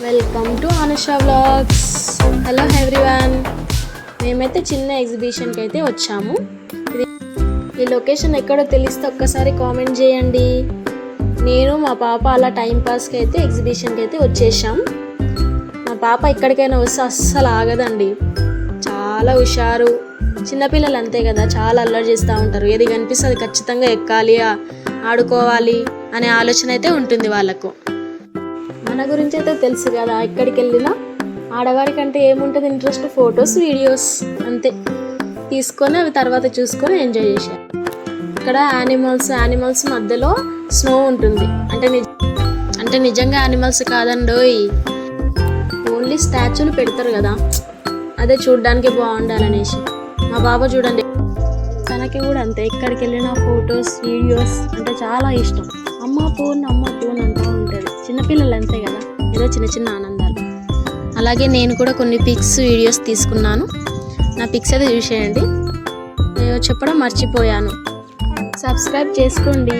Welcome to Anusha vlogs. Hello everyone, మేమైతే చిన్న ఎగ్జిబిషన్కి అయితే వచ్చాము. ఈ లొకేషన్ ఎక్కడో తెలిస్తే ఒక్కసారి కామెంట్ చేయండి. నేను మా పాప అలా టైంపాస్కి అయితే ఎగ్జిబిషన్కి అయితే వచ్చేసాం. మా పాప ఎక్కడికైనా వస్తే అస్సలు ఆగదండి, చాలా హుషారు. చిన్నపిల్లలు అంతే కదా, చాలా అల్లరి చేస్తూ ఉంటారు. ఏది కనిపిస్తుంది ఖచ్చితంగా ఎక్కాలి, ఆడుకోవాలి అనే ఆలోచన అయితే ఉంటుంది వాళ్ళకు. మన గురించి అయితే తెలుసు కదా, ఎక్కడికి వెళ్ళినా ఆడవారికి అంటే ఏముంటుంది ఇంట్రెస్ట్, ఫొటోస్ వీడియోస్ అంతే. తీసుకొని అవి తర్వాత చూసుకొని ఎంజాయ్ చేశారు. ఇక్కడ యానిమల్స్ మధ్యలో స్నో ఉంటుంది. అంటే నిజంగా యానిమల్స్ కాదండోయ్, ఓన్లీ స్టాచ్యూలు పెడతారు కదా, అదే చూడ్డానికి బాగుండాలనేసి. మా బాబా చూడండి, తనకి కూడా అంతే. ఎక్కడికి వెళ్ళినా ఫొటోస్ వీడియోస్ అంటే చాలా ఇష్టం. అమ్మ పోన్ అంటూ ఉంటుంది. చిన్నపిల్లలు అంతే కదా, ఏదో చిన్న చిన్న ఆనందాలు. అలాగే నేను కూడా కొన్ని పిక్స్ వీడియోస్ తీసుకున్నాను. నా పిక్స్ అయితే చూసేయండి. నేను చెప్పడం మర్చిపోయాను, సబ్స్క్రైబ్ చేసుకోండి.